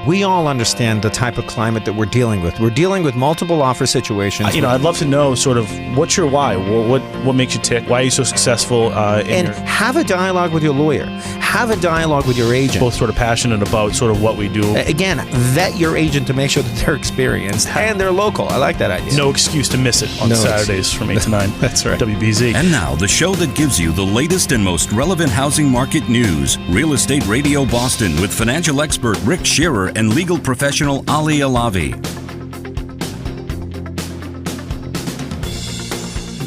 We all understand the type of climate that we're dealing with. We're dealing with multiple offer situations. I'd love to know sort of what's your why? What makes you tick? Why are you so successful? Have a dialogue with your lawyer. Have a dialogue with your agent. Both sort of passionate about sort of what we do. Again, vet your agent to make sure that they're experienced and they're local. I like that idea. No excuse to miss it on Saturdays from 8 to 9. That's right. WBZ. And now, the show that gives you the latest and most relevant housing market news. Real Estate Radio Boston with financial expert Rick Shearer and legal professional Ali Alavi.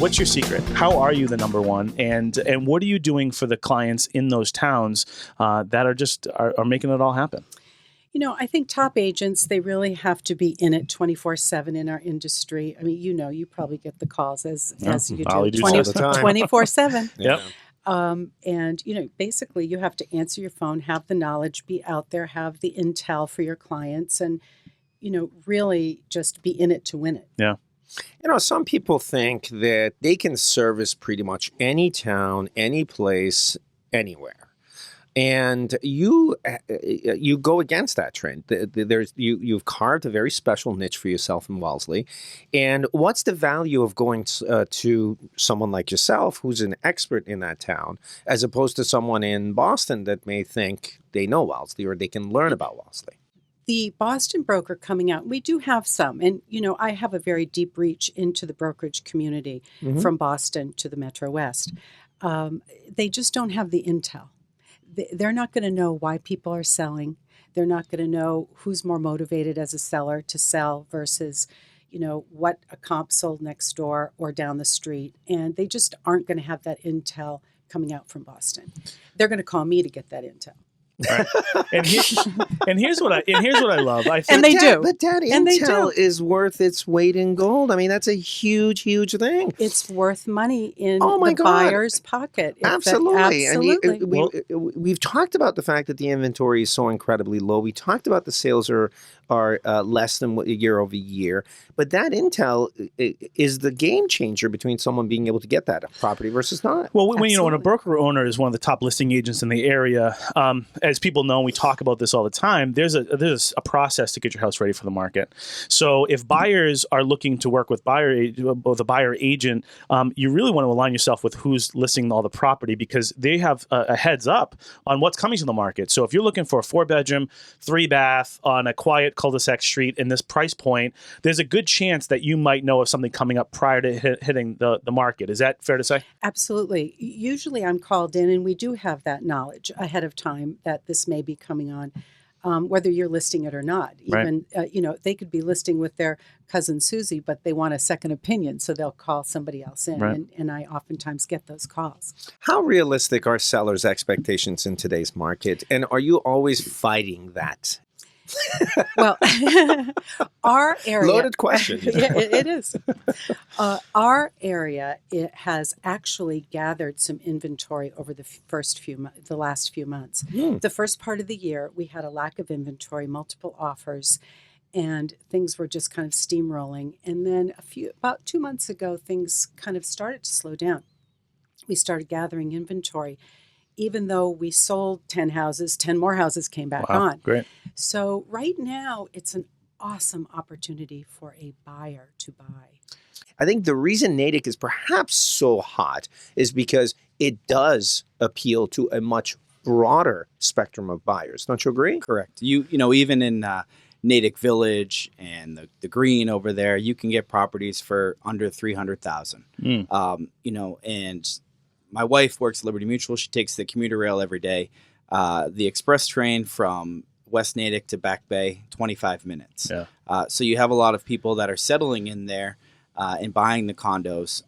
What's your secret? How are you the number one? And what are you doing for the clients in those towns that are making it all happen? I think top agents, they really have to be in it 24/7 in our industry. I mean, you probably get the calls as you do. Ali all the time. 24/7. Yep. And, basically you have to answer your phone, have the knowledge, be out there, have the intel for your clients, and, really just be in it to win it. Yeah. Some people think that they can service pretty much any town, any place, anywhere. And you go against that trend. You've carved a very special niche for yourself in Wellesley. And what's the value of going to someone like yourself who's an expert in that town, as opposed to someone in Boston that may think they know Wellesley or they can learn about Wellesley? The Boston broker coming out, we do have some. And, I have a very deep reach into the brokerage community from Boston to the Metro West. They just don't have the intel. They're not going to know why people are selling. They're not going to know who's more motivated as a seller to sell versus, what a comp sold next door or down the street. And they just aren't going to have that intel coming out from Boston. They're going to call me to get that intel. Right. And here's what I love. I think, and they do. But Dad, intel is worth its weight in gold. I mean, that's a huge, huge thing. It's worth money in the buyer's pocket. Absolutely. Absolutely. And we've talked about the fact that the inventory is so incredibly low. We talked about the sales are less than year over year. But that intel is the game changer between someone being able to get that property versus not. Well, when a broker owner is one of the top listing agents in the area, as people know, we talk about this all the time. There's a process to get your house ready for the market. So if buyers are looking to work with a buyer agent, you really want to align yourself with who's listing all the property, because they have a heads up on what's coming to the market. So if you're looking for a 4-bedroom, 3-bath on a quiet cul-de-sac street in this price point, there's a good chance that you might know of something coming up prior to hitting the market. Is that fair to say? Absolutely. Usually I'm called in, and we do have that knowledge ahead of time that this may be coming on, whether you're listing it or not. Even, they could be listing with their cousin Susie, but they want a second opinion, so they'll call somebody else in, right. and I oftentimes get those calls. How realistic are sellers' expectations in today's market, and are you always fighting that? Well, our area... Loaded question. Yeah, it is. Our area, it has actually gathered some inventory over the last few months. The first part of the year, we had a lack of inventory, multiple offers, and things were just kind of steamrolling. And then about 2 months ago, things kind of started to slow down. We started gathering inventory. Even though we sold 10 houses, 10 more houses came back on. Great. So right now, it's an awesome opportunity for a buyer to buy. I think the reason Natick is perhaps so hot is because it does appeal to a much broader spectrum of buyers. Don't you agree? Correct. Even in Natick Village and the Green over there, you can get properties for under $300,000. And my wife works at Liberty Mutual. She takes the commuter rail every day. The express train from West Natick to Back Bay, 25 minutes. Yeah. So you have a lot of people that are settling in there and buying the condos.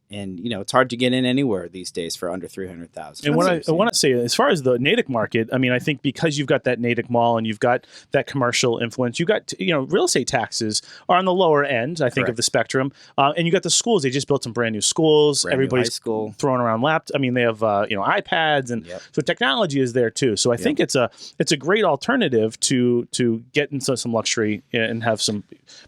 And, it's hard to get in anywhere these days for under $300,000. And I want to say, as far as the Natick market, I mean, I think because you've got that Natick Mall and you've got that commercial influence, you've got, real estate taxes are on the lower end, I think, of the spectrum. And you got the schools. They just built some brand new schools. Everybody's throwing around laptops. I mean, they have, iPads. And so technology is there, too. So I think it's a great alternative to get into some luxury and have some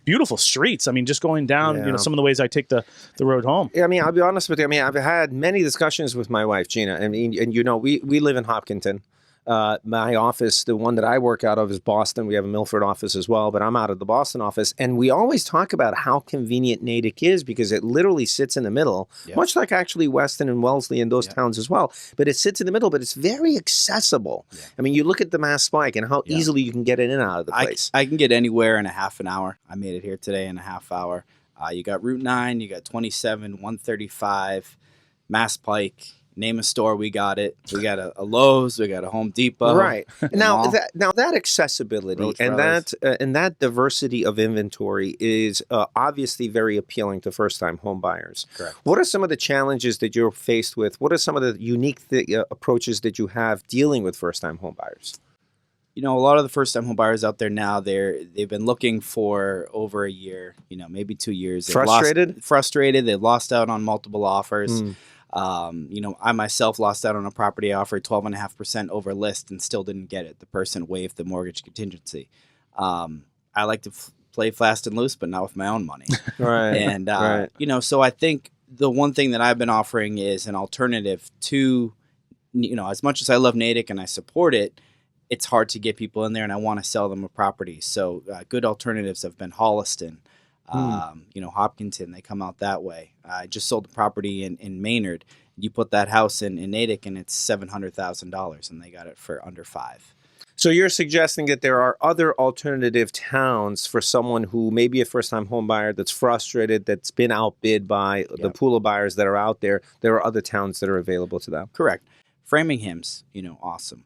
beautiful streets. I mean, just going down, some of the ways I take the road home. Yeah, I mean, I'll be honest with you. I mean, I've had many discussions with my wife, Gina. I mean, and we live in Hopkinton. My office, the one that I work out of, is Boston. We have a Milford office as well, but I'm out of the Boston office. And we always talk about how convenient Natick is because it literally sits in the middle, much like actually Weston and Wellesley and those towns as well. But it sits in the middle, but it's very accessible. Yeah. I mean, you look at the Mass Pike and how easily you can get in and out of the place. I can get anywhere in a half an hour. I made it here today in a half hour. You got Route 9, you got 27, 135, Mass Pike. Name a store, we got it. We got a Lowe's, we got a Home Depot. Right. Now that accessibility and that diversity of inventory is obviously very appealing to first-time home buyers. Correct. What are some of the challenges that you're faced with? What are some of the unique approaches that you have dealing with first-time home buyers? A lot of the first-time home buyers out there now, they've been looking for over a year, maybe 2 years. Frustrated. They've lost out on multiple offers. I myself lost out on a property I offered 12.5% over list and still didn't get it. The person waived the mortgage contingency. I like to play fast and loose, but not with my own money. Right. And, so I think the one thing that I've been offering is an alternative to, as much as I love Natick and I support it, it's hard to get people in there and I want to sell them a property. So good alternatives have been Holliston. Hopkinton, they come out that way. I just sold a property in Maynard. You put that house in Natick and it's $700,000 and they got it for under $5 million. So you're suggesting that there are other alternative towns for someone who may be a first-time home buyer that's frustrated, that's been outbid by the pool of buyers that are out there. There are other towns that are available to them. Correct. Framingham's, awesome.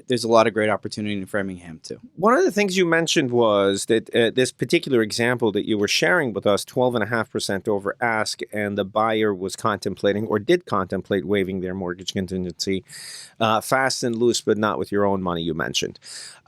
There's a lot of great opportunity in Framingham, too. One of the things you mentioned was that this particular example that you were sharing with us, 12.5% over ask, and the buyer was contemplating or did contemplate waiving their mortgage contingency, fast and loose, but not with your own money, you mentioned.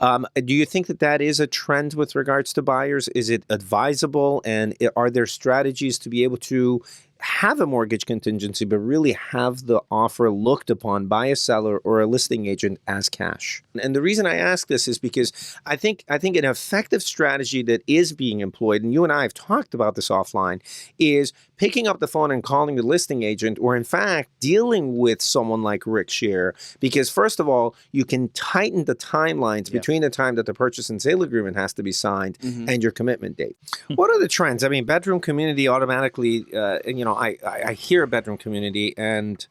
Do you think that is a trend with regards to buyers? Is it advisable? And are there strategies to be able to have a mortgage contingency, but really have the offer looked upon by a seller or a listing agent as cash? And the reason I ask this is because I think an effective strategy that is being employed, and you and I have talked about this offline, is picking up the phone and calling the listing agent, or in fact, dealing with someone like Rick Scheer, because first of all, you can tighten the timelines between the time that the purchase and sale agreement has to be signed and your commitment date. What are the trends? I mean, bedroom community automatically, I hear a bedroom community and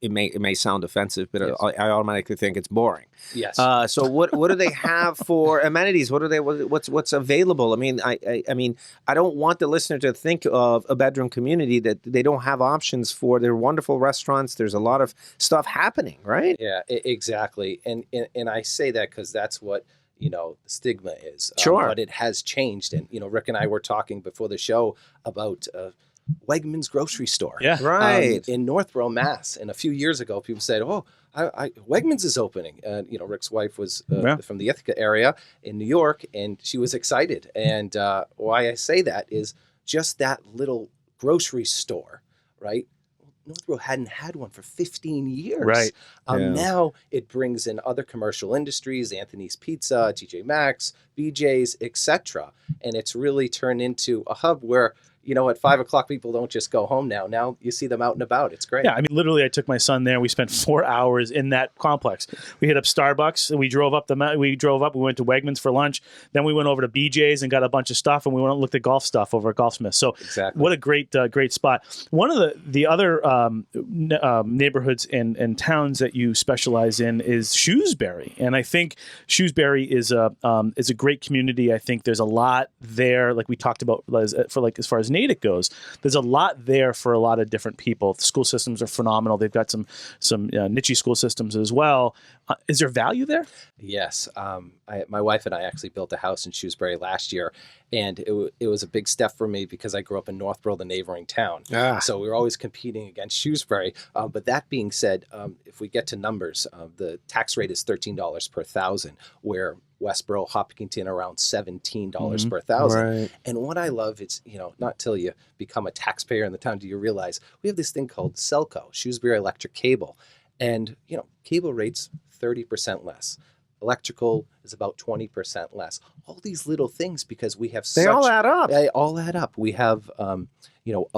it may sound offensive, but I automatically think it's boring. Yes. So what do they have for amenities? What's available? I mean, I don't want the listener to think of a bedroom community that they don't have options for. They're wonderful restaurants. There's a lot of stuff happening, right? Yeah, exactly. And I say that because that's what the stigma is. Sure. But it has changed. And Rick and I were talking before the show about Wegmans grocery store. Yeah. Right. In Northborough, Mass. And a few years ago, people said, Wegmans is opening. And, Rick's wife was from the Ithaca area in New York, and she was excited. And why I say that is just that little grocery store, right? Northborough hadn't had one for 15 years. Right. Now it brings in other commercial industries, Anthony's Pizza, TJ Maxx, BJ's, etc. And it's really turned into a hub where at 5 o'clock, people don't just go home now. Now you see them out and about. It's great. Yeah, I mean, literally, I took my son there. We spent 4 hours in that complex. We hit up Starbucks. And we drove up. We went to Wegmans for lunch. Then we went over to BJ's and got a bunch of stuff. And we went and looked at golf stuff over at Golfsmith. So, exactly. What a great spot. One of the other neighborhoods and towns that you specialize in is Shrewsbury, and I think Shrewsbury is a great community. I think there's a lot there, like we talked about, as far as Natick goes, there's a lot there for a lot of different people. The school systems are phenomenal. They've got some niche school systems as well. Is there value there? Yes. My wife and I actually built a house in Shrewsbury last year, and it was a big step for me because I grew up in Northborough, the neighboring town. So we were always competing against Shrewsbury. But that being said, if we get to numbers, the tax rate is $13 per thousand, where Westboro, Hopkinton around $17 per thousand. Right. And what I love is, not till you become a taxpayer in the town do you realize we have this thing called Selco, Shrewsbury Electric Cable. And, cable rates 30% less. Electrical is about 20% less. All these little things, because we have They all add up. They all add up. We have a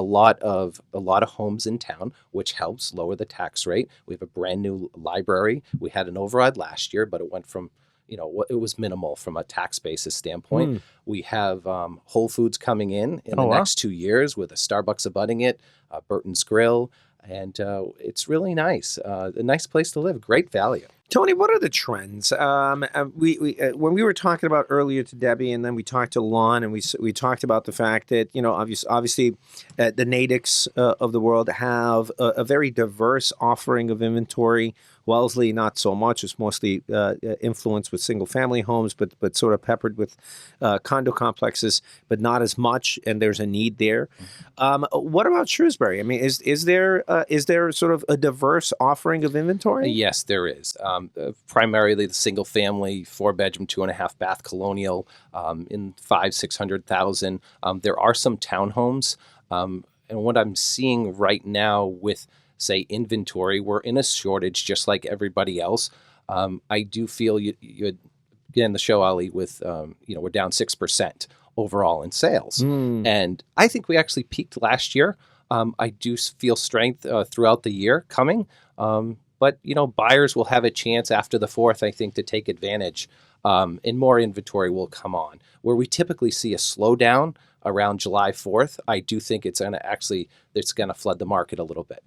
lot of homes in town, which helps lower the tax rate. We have a brand new library. We had an override last year, but it went from it was minimal from a tax basis standpoint. We have Whole Foods coming in the next 2 years with a Starbucks abutting it, Burton's Grill, and it's really nice. A nice place to live, great value. Tony, what are the trends? We when we were talking about earlier to Debbie, and then we talked to Lon, and we talked about the fact that obviously the Natics of the world have a very diverse offering of inventory. Wellesley, not so much. It's mostly influenced with single-family homes, but sort of peppered with condo complexes, but not as much. And there's a need there. What about Shrewsbury? I mean, is there sort of a diverse offering of inventory? Yes, there is. Primarily the single-family, 4-bedroom, 2.5-bath colonial in 500,000-600,000. There are some townhomes, and what I'm seeing right now with, say, inventory, we're in a shortage just like everybody else. I do feel you again the show, Ali, with we're down 6% overall in sales, and I think we actually peaked last year. I do feel strength throughout the year coming. But, buyers will have a chance after the 4th, I think, to take advantage, and more inventory will come on. Where we typically see a slowdown around July 4th, I do think it's going to flood the market a little bit.